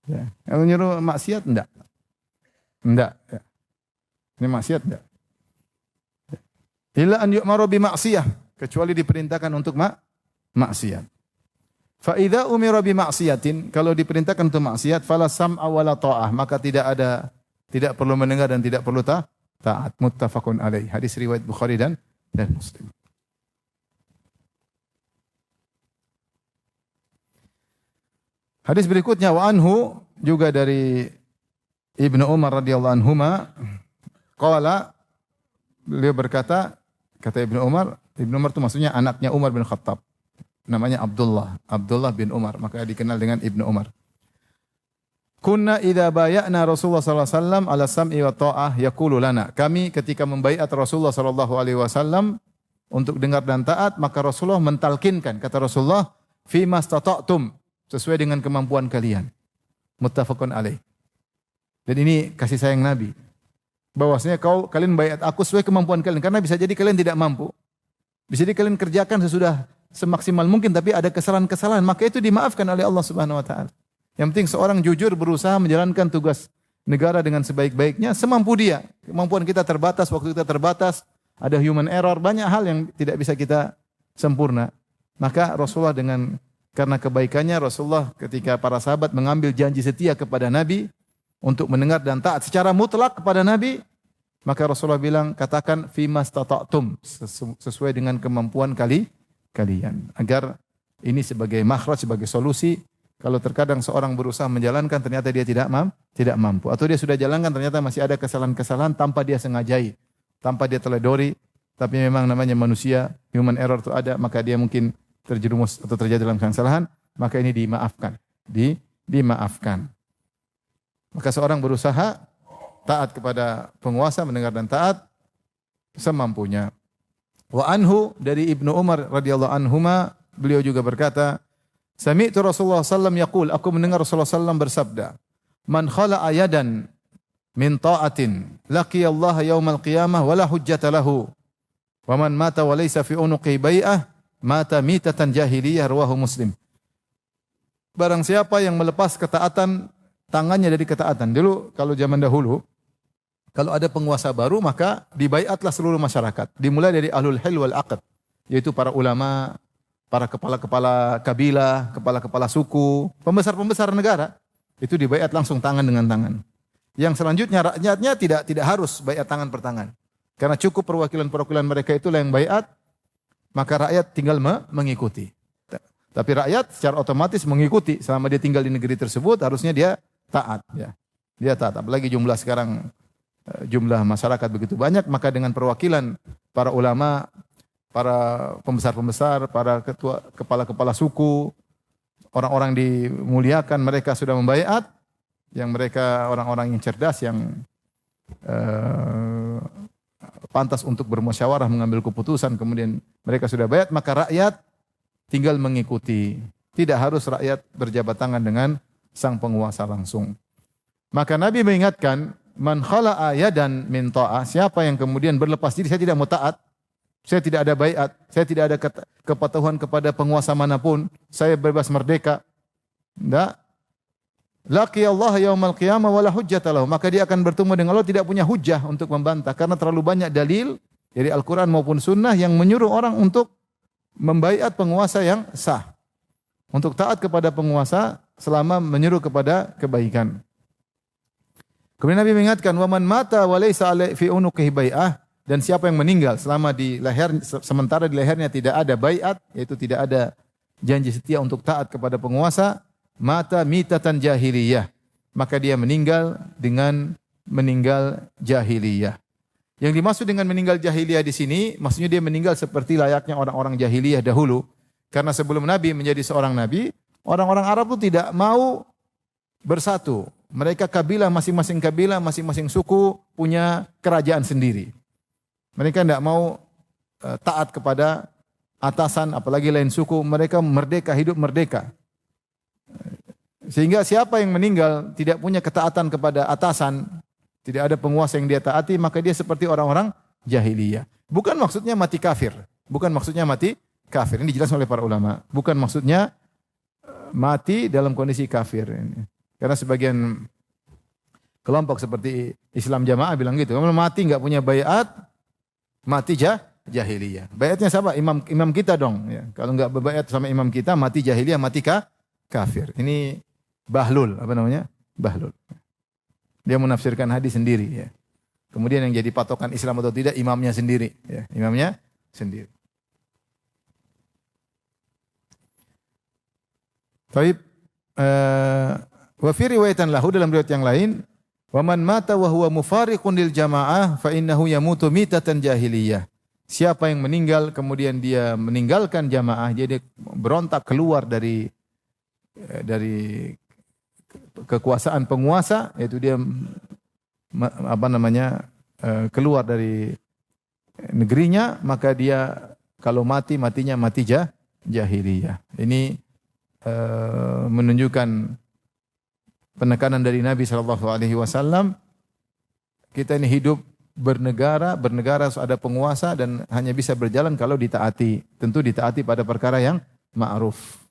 Ya. Kalau nyuruh maksiat enggak. Enggak. Ya. Ini maksiat enggak. Illa an yu'maru bi maksiyah, kecuali diperintahkan untuk maksiat. Fa idza umira bi maksiatin, kalau diperintahkan untuk maksiat, fala sam'a wala ta'ah, maka tidak perlu mendengar dan tidak perlu taat. Muttafaqun alaih. Hadis riwayat Bukhari dan Muslim. Hadis berikutnya wa anhu, juga dari Ibnu Umar radhiyallahu anhuma, qala, beliau berkata, kata Ibnu Umar itu maksudnya anaknya Umar bin Khattab. Namanya Abdullah bin Umar, maka dikenal dengan Ibnu Umar. Kunna idza bay'ana Rasulullah sallallahu alaihi wasallam ala sam'i wa ta'ah yaqulu lana. Kami ketika membaiat Rasulullah sallallahu alaihi wasallam untuk dengar dan taat, maka Rasulullah mentalkinkan, kata Rasulullah, fi mastata'tum, sesuai dengan kemampuan kalian. Muttafaqun alaih. Dan ini kasih sayang Nabi. Bahwasanya kalian baiat aku sesuai kemampuan kalian, karena bisa jadi kalian tidak mampu. Bisa jadi kalian kerjakan sesudah semaksimal mungkin, tapi ada kesalahan-kesalahan, maka itu dimaafkan oleh Allah Subhanahu wa taala. Yang penting seorang jujur berusaha menjalankan tugas negara dengan sebaik-baiknya semampu dia. Kemampuan kita terbatas, waktu kita terbatas, ada human error, banyak hal yang tidak bisa kita sempurna. Maka Rasulullah karena kebaikannya, Rasulullah ketika para sahabat mengambil janji setia kepada Nabi untuk mendengar dan taat secara mutlak kepada Nabi, maka Rasulullah bilang, katakan fima stata'tum, sesuai dengan kemampuan kalian. Agar ini sebagai makhraj, sebagai solusi, kalau terkadang seorang berusaha menjalankan ternyata dia tidak mampu, atau dia sudah jalankan ternyata masih ada kesalahan-kesalahan tanpa dia sengajai, tanpa dia teledori, tapi memang namanya manusia, human error itu ada, maka dia mungkin terjerumus atau terjadi dalam kesalahan, maka ini dimaafkan. Dimaafkan. Maka seorang berusaha taat kepada penguasa, mendengar dan taat semampunya. Wa anhu, dari Ibnu Umar radhiyallahu anhuma, beliau juga berkata, sami'tu Rasulullah sallallahu yaqul, aku mendengar Rasulullah sallallahu bersabda, man khala'a yadan min ta'atin laqiyallaha yaumal qiyamah wala hujjata lahu wa man mata wa laysa fi unuqi bai'ah mata mitatan jahiliyah, rawahu Muslim. Barang siapa yang melepas ketaatan, tangannya dari ketaatan. Dulu kalau zaman dahulu, kalau ada penguasa baru maka dibaiatlah seluruh masyarakat. Dimulai dari ahlul hil wal aqd, yaitu para ulama, para kepala-kepala kabilah, kepala-kepala suku, pembesar-pembesar negara, itu dibaiat langsung tangan dengan tangan. Yang selanjutnya rakyatnya tidak harus baiat tangan per tangan. Karena cukup perwakilan-perwakilan mereka itulah yang baiat, maka rakyat tinggal mengikuti. Tapi rakyat secara otomatis mengikuti selama dia tinggal di negeri tersebut, harusnya dia taat, ya. Dia taat. Apalagi jumlah masyarakat begitu banyak, maka dengan perwakilan para ulama, para pembesar-pembesar, para ketua, kepala-kepala suku, orang-orang dimuliakan, mereka sudah membaiat, yang mereka orang-orang yang cerdas, yang pantas untuk bermusyawarah, mengambil keputusan, kemudian mereka sudah baiat, maka rakyat tinggal mengikuti. Tidak harus rakyat berjabat tangan dengan sang penguasa langsung. Maka Nabi mengingatkan, man khala'a yadan min ta'ah, siapa yang kemudian berlepas diri, saya tidak mau taat, saya tidak ada baiat, saya tidak ada kepatuhan kepada penguasa manapun, saya bebas merdeka. Enggak. Laqi Allah yaumal qiyamah wala hujjata lahu, maka dia akan bertemu dengan Allah tidak punya hujjah untuk membantah karena terlalu banyak dalil dari Al-Qur'an maupun sunnah yang menyuruh orang untuk membaiat penguasa yang sah. Untuk taat kepada penguasa selama menyuruh kepada kebaikan. Kemudian Nabi mengingatkan, waman mata walaysa fi unuqihi bai'ah, dan siapa yang meninggal selama di leher, sementara di lehernya tidak ada baiat, yaitu tidak ada janji setia untuk taat kepada penguasa, mata mitatan jahiliyah, maka dia meninggal dengan meninggal jahiliyah. Yang dimaksud dengan meninggal jahiliyah di sini, maksudnya dia meninggal seperti layaknya orang-orang jahiliyah dahulu. Karena sebelum Nabi menjadi seorang Nabi, orang-orang Arab itu tidak mau bersatu. Mereka kabilah, masing-masing suku punya kerajaan sendiri. Mereka tidak mau taat kepada atasan, apalagi lain suku. Mereka merdeka, hidup merdeka. Sehingga siapa yang meninggal tidak punya ketaatan kepada atasan, tidak ada penguasa yang dia taati, maka dia seperti orang-orang jahiliyah. Bukan maksudnya mati kafir. Bukan maksudnya mati kafir. Ini dijelaskan oleh para ulama. Bukan maksudnya mati dalam kondisi kafir. Karena sebagian kelompok seperti Islam Jamaah bilang gitu. Kalau mati enggak punya baiat, mati jahiliyah. Baiatnya siapa? Imam kita dong. Ya. Kalau enggak berbaiat sama imam kita, mati jahiliyah, mati kafir. Ini bahlul. Apa namanya? Bahlul. Dia menafsirkan hadis sendiri. Ya. Kemudian yang jadi patokan Islam atau tidak, imamnya sendiri. Ya. Imamnya sendiri. Taib, wa fi riwayatan lahu, dalam riwayat yang lain, wa man mata wa huwa mufariqun lil jamaah fa innahu yamutu mitatan jahiliyah. Siapa yang meninggal kemudian dia meninggalkan jamaah, dia berontak keluar dari kekuasaan penguasa, yaitu dia keluar dari negerinya, maka dia kalau matinya mati jahiliyah. Ini menunjukkan penekanan dari Nabi SAW. Kita ini hidup bernegara harus ada penguasa dan hanya bisa berjalan kalau ditaati. Tentu ditaati pada perkara yang ma'ruf.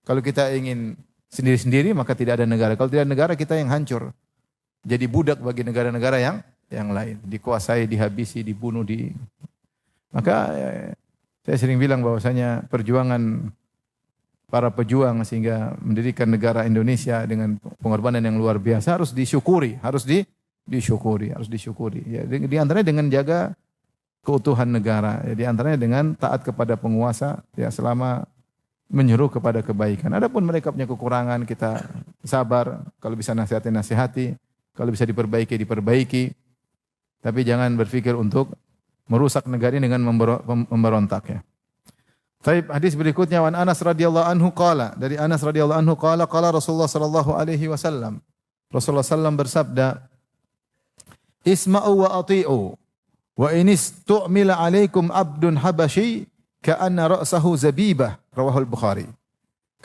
Kalau kita ingin sendiri-sendiri maka tidak ada negara. Kalau tidak ada negara kita yang hancur. Jadi budak bagi negara-negara yang lain. Dikuasai, dihabisi, dibunuh. Maka saya sering bilang bahwasanya perjuangan para pejuang sehingga mendirikan negara Indonesia dengan pengorbanan yang luar biasa harus disyukuri, harus disyukuri. Ya, di antaranya dengan jaga keutuhan negara, ya, di antaranya dengan taat kepada penguasa, ya, selama menyuruh kepada kebaikan. Adapun mereka punya kekurangan, kita sabar, kalau bisa nasihati, kalau bisa diperbaiki. Tapi jangan berpikir untuk merusak negara ini dengan memberontak, ya. Taib, hadis berikutnya, wan Anas radhiyallahu anhu qala, dari Anas radhiyallahu anhu qala Rasulullah sallallahu alaihi wasallam. Rasulullah sallam bersabda, isma'u wa ati'u wa in istu'mila alaikum abdun habasyi ka'anna ra'sahu zabibah, rawahul Bukhari.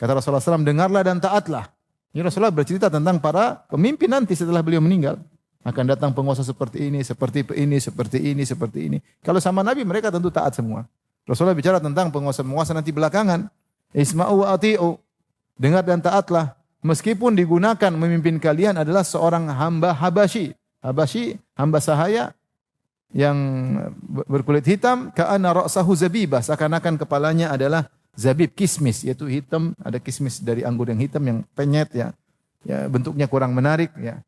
Kata Rasulullah sallam, dengarlah dan taatlah. Ini Rasulullah bercerita tentang para pemimpin nanti setelah beliau meninggal. Akan datang penguasa seperti ini. Kalau sama Nabi mereka tentu taat semua. Rasulullah bicara tentang penguasa-penguasa nanti belakangan. Isma'u wa ati'u. Dengar dan taatlah. Meskipun digunakan memimpin kalian adalah seorang hamba Habasyi. Habasyi, hamba sahaya yang berkulit hitam. Ka'ana ra'sahu zabibah. Seakan-akan kepalanya adalah zabib, kismis. Yaitu hitam, ada kismis dari anggur yang hitam, yang penyet, ya. Ya, bentuknya kurang menarik, ya.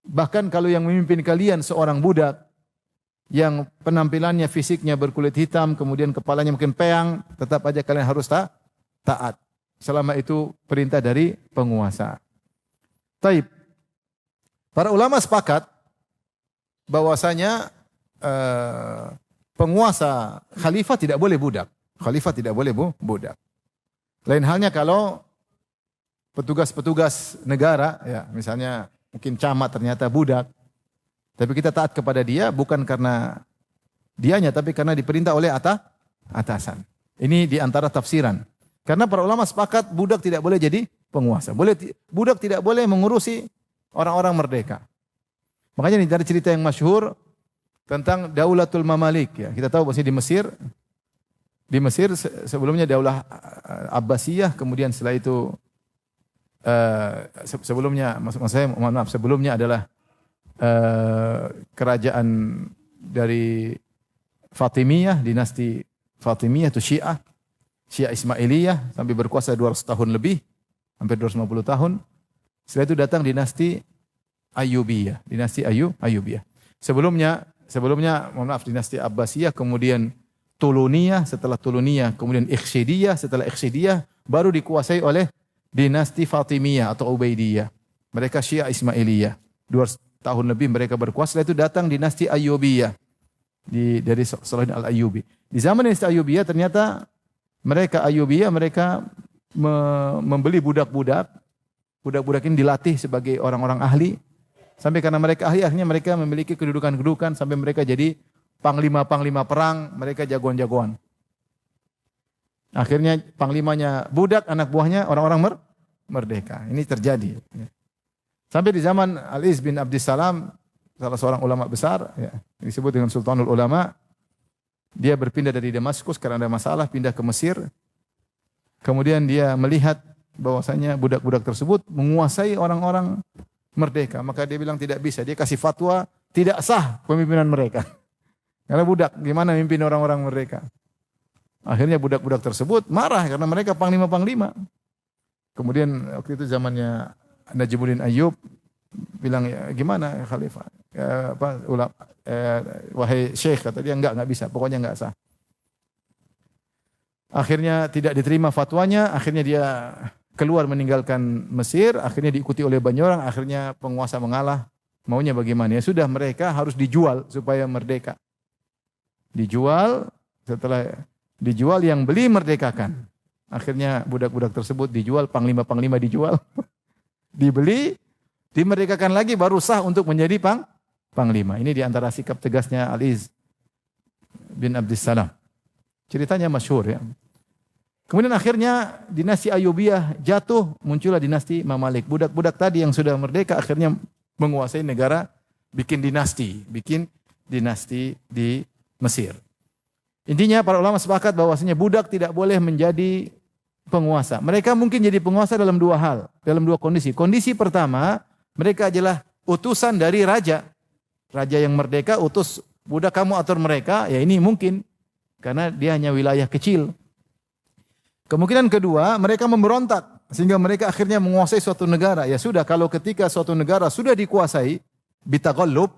Bahkan kalau yang memimpin kalian seorang budak, yang penampilannya, fisiknya berkulit hitam, kemudian kepalanya mungkin peang, tetap aja kalian harus taat. Selama itu perintah dari penguasa. Taib. Para ulama sepakat bahwasanya penguasa, khalifah tidak boleh budak. Khalifah tidak boleh budak. Lain halnya kalau petugas-petugas negara, ya misalnya mungkin camat ternyata budak, tapi kita taat kepada dia bukan karena dianya, tapi karena diperintah oleh atasan. Ini di antara tafsiran. Karena para ulama sepakat budak tidak boleh jadi penguasa. Budak tidak boleh mengurusi orang-orang merdeka. Makanya ini dari cerita yang masyhur tentang Daulatul Mamalik. Ya. Kita tahu bahwa di Mesir sebelumnya Daulah Abbasiyah, kemudian setelah itu sebelumnya adalah kerajaan dari Fatimiyah, dinasti Fatimiyah itu Syiah Ismailiyah sampai berkuasa 200 tahun lebih, hampir 250 tahun. Setelah itu datang dinasti Ayyubiyah, Ayyubiyah. Sebelumnya dinasti Abbasiyah, kemudian Tuluniyah, setelah Tuluniyah, kemudian Ikhshidiyah, setelah Ikhshidiyah baru dikuasai oleh dinasti Fatimiyah atau Ubaidiyah. Mereka Syiah Ismailiyah. 200 tahun lebih mereka berkuasa. Setelah itu datang dinasti Ayyubiyah dari Salahuddin Al-Ayyubi. Di zaman dinasti Ayyubiyah ternyata mereka membeli budak-budak. Budak-budak ini dilatih sebagai orang-orang ahli. Sampai karena mereka ahli, akhirnya mereka memiliki kedudukan-kedudukan sampai mereka jadi panglima-panglima perang, mereka jagoan-jagoan. Akhirnya panglimanya budak, anak buahnya orang-orang merdeka. Ini terjadi. Sampai di zaman Al-Iz bin Abdissalam, salah seorang ulama besar, ya, disebut dengan Sultanul Ulama. Dia berpindah dari Damaskus karena ada masalah, pindah ke Mesir. Kemudian dia melihat bahwasanya budak-budak tersebut menguasai orang-orang merdeka. Maka dia bilang tidak bisa. Dia kasih fatwa tidak sah pemimpinan mereka. Karena budak, gimana mimpin orang-orang merdeka? Akhirnya budak-budak tersebut marah karena mereka panglima-panglima. Kemudian waktu itu zamannya Najmuddin Ayyub bilang, ya gimana ya khalifah? Wahai syekh, kata dia enggak bisa, pokoknya enggak sah. Akhirnya tidak diterima fatwanya, akhirnya dia keluar meninggalkan Mesir, akhirnya diikuti oleh banyak orang, akhirnya penguasa mengalah. Maunya bagaimana? Ya sudah, mereka harus dijual supaya merdeka. Dijual, setelah dijual yang beli merdekakan. Akhirnya budak-budak tersebut dijual, panglima-panglima dijual. Dibeli, dimerdekakan lagi baru sah untuk menjadi panglima. Ini diantara sikap tegasnya Al-Iz bin Abdissalam. Ceritanya masyhur ya. Kemudian akhirnya dinasti Ayyubiyah jatuh, muncullah dinasti Mamalik. Budak-budak tadi yang sudah merdeka akhirnya menguasai negara, bikin dinasti di Mesir. Intinya para ulama sepakat bahwasanya budak tidak boleh menjadi penguasa. Mereka mungkin jadi penguasa dalam dua hal, dalam dua kondisi. Kondisi pertama, mereka adalah utusan dari raja. Raja yang merdeka utus budak, kamu atur mereka, ya ini mungkin. Karena dia hanya wilayah kecil. Kemungkinan kedua, mereka memberontak. Sehingga mereka akhirnya menguasai suatu negara. Ya sudah, kalau ketika suatu negara sudah dikuasai, bitagallub,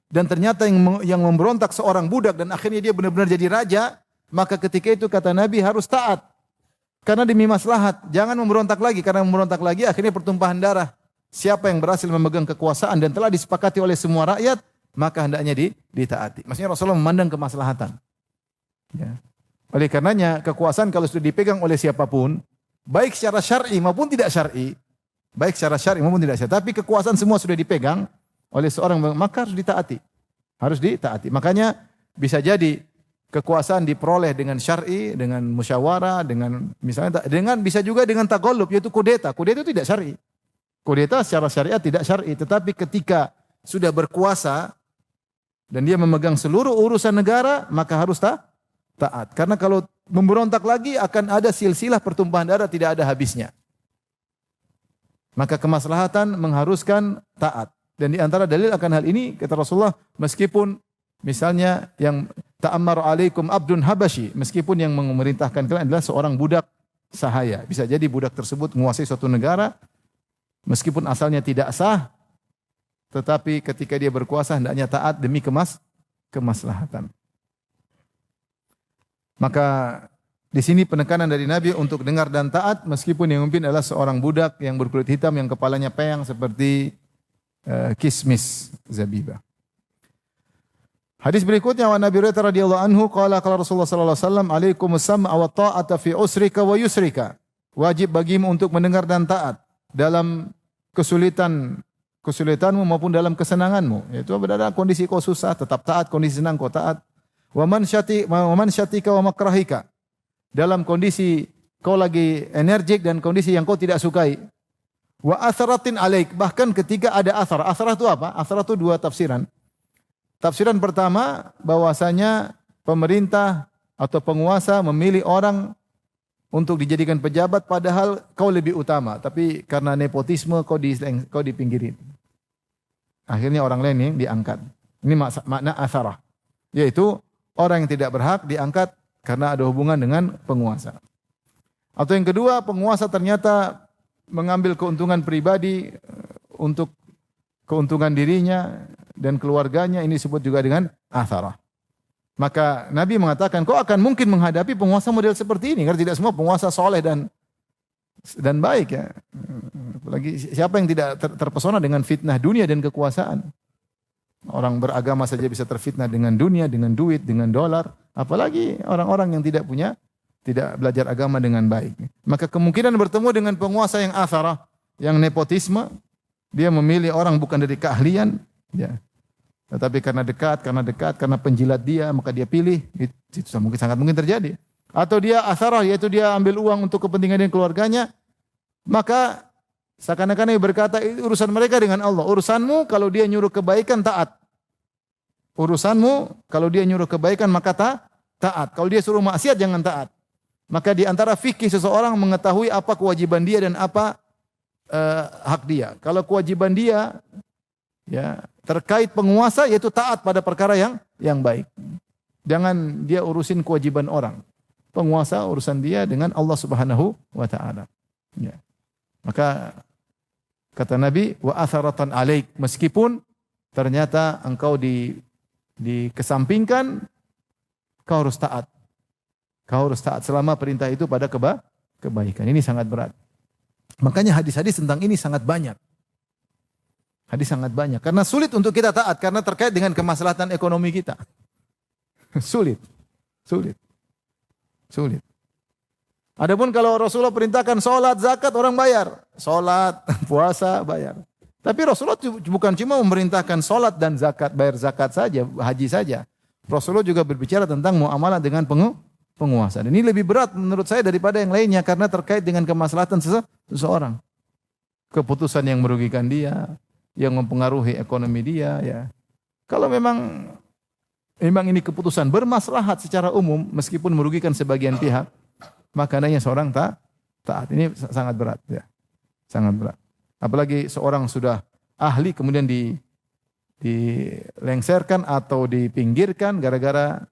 dan ternyata yang memberontak seorang budak, dan akhirnya dia benar-benar jadi raja, maka ketika itu kata Nabi harus taat. Karena demi maslahat, jangan memberontak lagi. Karena memberontak lagi akhirnya pertumpahan darah. Siapa yang berhasil memegang kekuasaan dan telah disepakati oleh semua rakyat, maka hendaknya ditaati. Maksudnya Rasulullah memandang kemaslahatan. Ya. Oleh karenanya kekuasaan kalau sudah dipegang oleh siapapun, baik secara syar'i maupun tidak syar'i, tapi kekuasaan semua sudah dipegang oleh seorang, maka harus ditaati. Makanya bisa jadi kekuasaan diperoleh dengan syar'i, dengan musyawarah, bisa juga dengan taghalub, yaitu kudeta. Kudeta itu tidak syar'i. Kudeta secara syariat tidak syar'i, tetapi ketika sudah berkuasa dan dia memegang seluruh urusan negara, maka harus taat. Karena kalau memberontak lagi akan ada silsilah pertumpahan darah tidak ada habisnya. Maka kemaslahatan mengharuskan taat. Dan di antara dalil akan hal ini kata Rasulullah, meskipun misalnya yang ta'ammar alaikum abdun habasyi, meskipun yang memerintahkan kalian adalah seorang budak sahaya, bisa jadi budak tersebut menguasai suatu negara meskipun asalnya tidak sah, tetapi ketika dia berkuasa hendaknya taat demi kemaslahatan. Maka di sini penekanan dari Nabi untuk dengar dan taat meskipun yang memimpin adalah seorang budak yang berkulit hitam yang kepalanya peyang seperti kismis zabibah. Hadis berikutnya wa Nabi Hurairah radhiyallahu anhu qala Rasulullah sallallahu alaihi wasallam alaikumus sam'a wa ta'ata fi usrika wa yusrika. Wajib bagimu untuk mendengar dan taat dalam kesulitanmu maupun dalam kesenanganmu. Yaitu pada kondisi kau susah tetap taat, kondisi senang kau taat. Wa man syatika wa makrahika. Dalam kondisi kau lagi energik dan kondisi yang kau tidak sukai. Wa atharatin alaik, bahkan ketika ada athar. Athar itu apa? Athar itu dua tafsiran. Tafsiran pertama bahwasanya pemerintah atau penguasa memilih orang untuk dijadikan pejabat padahal kau lebih utama, tapi karena nepotisme kau dipinggirin. Akhirnya orang lain yang diangkat. Ini makna atharah, yaitu orang yang tidak berhak diangkat karena ada hubungan dengan penguasa. Atau yang kedua, penguasa ternyata mengambil keuntungan pribadi untuk keuntungan dirinya dan keluarganya, ini disebut juga dengan atharah. Maka Nabi mengatakan, kau akan mungkin menghadapi penguasa model seperti ini, karena tidak semua penguasa soleh dan baik ya. Apalagi siapa yang tidak terpesona dengan fitnah dunia dan kekuasaan. Orang beragama saja bisa terfitnah dengan dunia, dengan duit, dengan dolar, apalagi orang-orang yang tidak belajar agama dengan baik. Maka kemungkinan bertemu dengan penguasa yang atharah, yang nepotisme, dia memilih orang bukan dari keahlian, ya. Tetapi karena penjilat dia, maka dia pilih. Itu sangat mungkin terjadi. Atau dia atharah, yaitu dia ambil uang untuk kepentingan dan keluarganya, maka seakan-akan dia berkata, urusan mereka dengan Allah. Urusanmu kalau dia nyuruh kebaikan, taat. Urusanmu kalau dia nyuruh kebaikan, maka taat. Kalau dia suruh maksiat, jangan taat. Maka di antara fikih seseorang mengetahui apa kewajiban dia dan apa hak dia. Kalau kewajiban dia ya terkait penguasa, yaitu taat pada perkara yang baik. Jangan dia urusin kewajiban orang. Penguasa urusan dia dengan Allah Subhanahu wa taala. Ya. Maka kata Nabi, wa atharatan alaik, meskipun ternyata engkau dikesampingkan, kau harus taat. Kau harus taat selama perintah itu pada kebaikan. Ini sangat berat. Makanya hadis-hadis tentang ini sangat banyak. Hadis sangat banyak. Karena sulit untuk kita taat. Karena terkait dengan kemaslahatan ekonomi kita. Sulit. Adapun kalau Rasulullah perintahkan sholat, zakat, orang bayar. Sholat, puasa, bayar. Tapi Rasulullah bukan cuma memerintahkan sholat dan zakat, bayar zakat saja, haji saja. Rasulullah juga berbicara tentang muamalah dengan penguasa. Dan ini lebih berat menurut saya daripada yang lainnya. Karena terkait dengan kemaslahatan seseorang. Keputusan yang merugikan dia, yang mempengaruhi ekonomi dia, ya. Kalau memang ini keputusan bermaslahat secara umum meskipun merugikan sebagian pihak, maka hendaknya seorang taat. Ini sangat berat, ya. Sangat berat. Apalagi seorang sudah ahli kemudian dilengserkan atau dipinggirkan gara-gara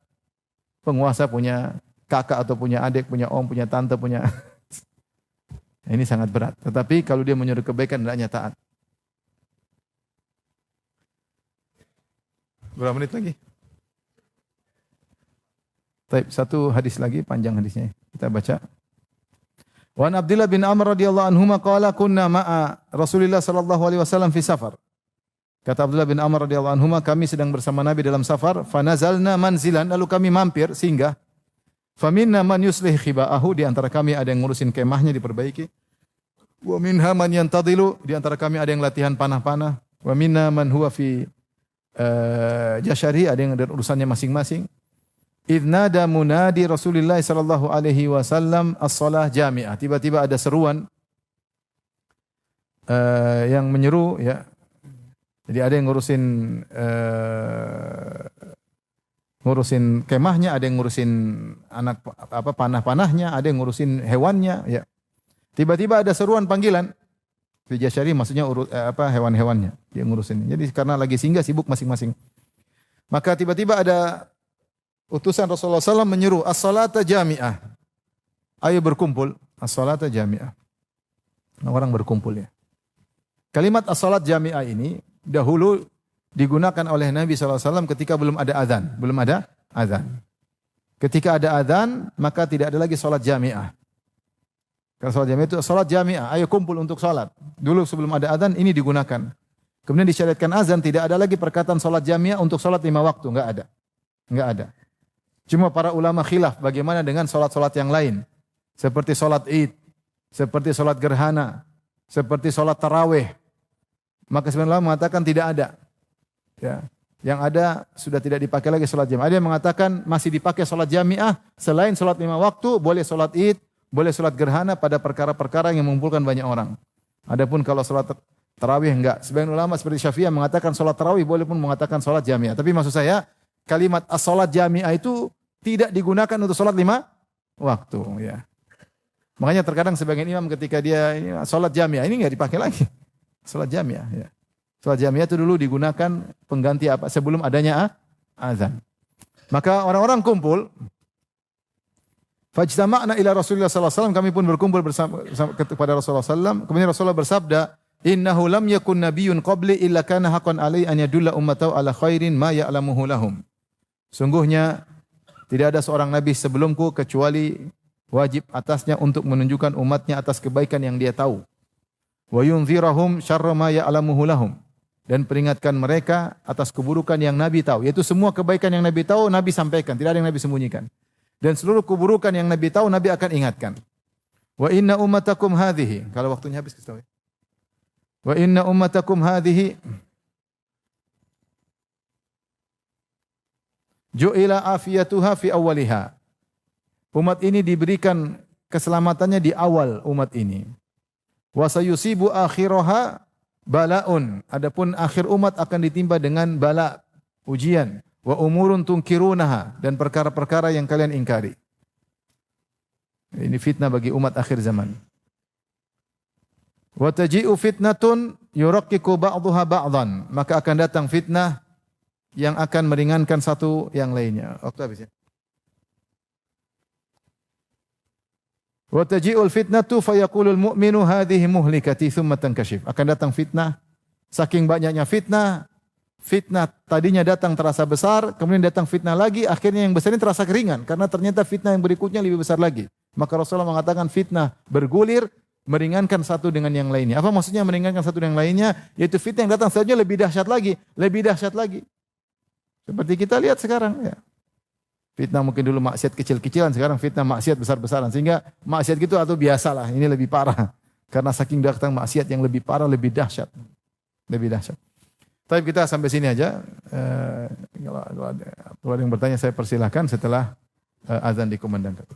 penguasa punya kakak atau punya adik, punya om, punya tante, punya ini sangat berat. Tetapi kalau dia menyuruh kebaikan hendaknya taat. Berapa menit lagi? Baik, satu hadis lagi, panjang hadisnya. Kita baca. Wa an Abdullah bin Amr radhiyallahu anhuma qala kunna ma'a Rasulillah sallallahu alaihi wasallam fi safar. Kata Abdullah bin Amr radhiyallahu anhuma, kami sedang bersama Nabi dalam safar, fa nazalna manzilan, lalu kami mampir singgah. Fa minna man yuslih khiba'ahu, di antara kami ada yang ngurusin kemahnya diperbaiki. Wa minha man yantadilu, di antara kami ada yang latihan panah-panah. Wa minna man huwa fi jasyari, ada yang ada urusannya masing-masing. Idnada munadi Rasulullah sallallahu alaihi wasallam as-shalah jami'ah. Tiba-tiba ada seruan yang menyeru, ya. Jadi ada yang ngurusin kemahnya, ada yang ngurusin panah-panahnya, ada yang ngurusin hewannya, ya. Tiba-tiba ada seruan panggilan. Fi jasyari maksudnya hewan-hewannya dia ngurusin. Jadi karena lagi singgah sibuk masing-masing. Maka tiba-tiba ada utusan Rasulullah SAW menyuruh as-salata jami'ah. Ayo berkumpul, as-salata jami'ah. Orang berkumpul, ya. Kalimat as-salat jami'ah ini dahulu digunakan oleh Nabi SAW ketika belum ada azan. Ketika ada azan, maka tidak ada lagi salat jami'ah. Kalau salat jami'ah itu salat jami'ah, ayo kumpul untuk salat. Dulu sebelum ada azan ini digunakan. Kemudian disyariatkan azan, tidak ada lagi perkataan salat jami'ah untuk salat 5 waktu, enggak ada. Enggak ada. Cuma para ulama khilaf bagaimana dengan solat-solat yang lain. Seperti solat id, seperti solat gerhana, seperti solat tarawih. Maka sebenarnya ulama mengatakan tidak ada. Ya. Yang ada sudah tidak dipakai lagi solat jamiah. Ada yang mengatakan masih dipakai solat jamiah selain solat 5 waktu, boleh solat id, boleh solat gerhana pada perkara-perkara yang mengumpulkan banyak orang. Adapun kalau solat tarawih enggak. Sebagian ulama seperti Syafi'iyah mengatakan solat tarawih boleh pun mengatakan solat jamiah. Tapi maksud saya kalimat as-solat jamiah itu tidak digunakan untuk solat 5 waktu. Ya. Makanya terkadang sebagian imam ketika dia solat jamiah ini enggak dipakai lagi. Solat jamiah. Ya. Solat jamiah itu dulu digunakan pengganti apa? Sebelum adanya azan. Maka orang-orang kumpul. Fajtama'na ila Rasulullah sallallahu alaihi wasallam, kami pun berkumpul bersama kepada Rasulullah sallallahu alaihi wasallam. Kemudian Rasulullah bersabda, "Innahu lam yakun nabiyyun qabli illa kana haqqan alaihi an yadulla ummatahu ala khairin ma ya'lamuhu lahum." Sungguhnya tidak ada seorang nabi sebelumku kecuali wajib atasnya untuk menunjukkan umatnya atas kebaikan yang dia tahu. Wa yunzirahum syarra ma ya'lamuhu lahum, dan peringatkan mereka atas keburukan yang nabi tahu, yaitu semua kebaikan yang nabi tahu nabi sampaikan, tidak ada yang nabi sembunyikan. Dan seluruh keburukan yang nabi tahu nabi akan ingatkan. Wa inna ummatakum hadhihi, kalau waktunya habis kasih tahu ya. Wa inna ummatakum hadhihi ju'ila afiyatuha fi awwaliha. Umat ini diberikan keselamatannya di awal umat ini. Wa sayusibu akhiraha balaun. Adapun akhir umat akan ditimpa dengan bala, ujian. Wa umurun tunkirunaha, dan perkara-perkara yang kalian ingkari. Ini fitnah bagi umat akhir zaman. Wa taji'u fitnatun yuraqqiqu ba'daha ba'dhan. Maka akan datang fitnah yang akan meringankan satu yang lainnya. Waktu habis ya. Wa taji'ul fitnatu fayaqulul mu'minu hadhihi muhlikati thumma tankashif. Akan datang fitnah, saking banyaknya fitnah tadinya datang terasa besar, kemudian datang fitnah lagi, akhirnya yang besar ini terasa ringan karena ternyata fitnah yang berikutnya lebih besar lagi. Maka Rasulullah mengatakan fitnah bergulir meringankan satu dengan yang lainnya. Apa maksudnya meringankan satu dengan yang lainnya? Yaitu fitnah yang datang selanjutnya lebih dahsyat lagi, lebih dahsyat lagi. Seperti kita lihat sekarang ya. Fitnah mungkin dulu maksiat kecil-kecilan, sekarang fitnah maksiat besar-besaran. Sehingga maksiat gitu atau biasalah, ini lebih parah. Karena saking datang maksiat yang lebih parah, lebih dahsyat. Lebih dahsyat. Tapi kita sampai sini aja. Kalau ada yang bertanya saya persilahkan setelah azan dikumandangkan.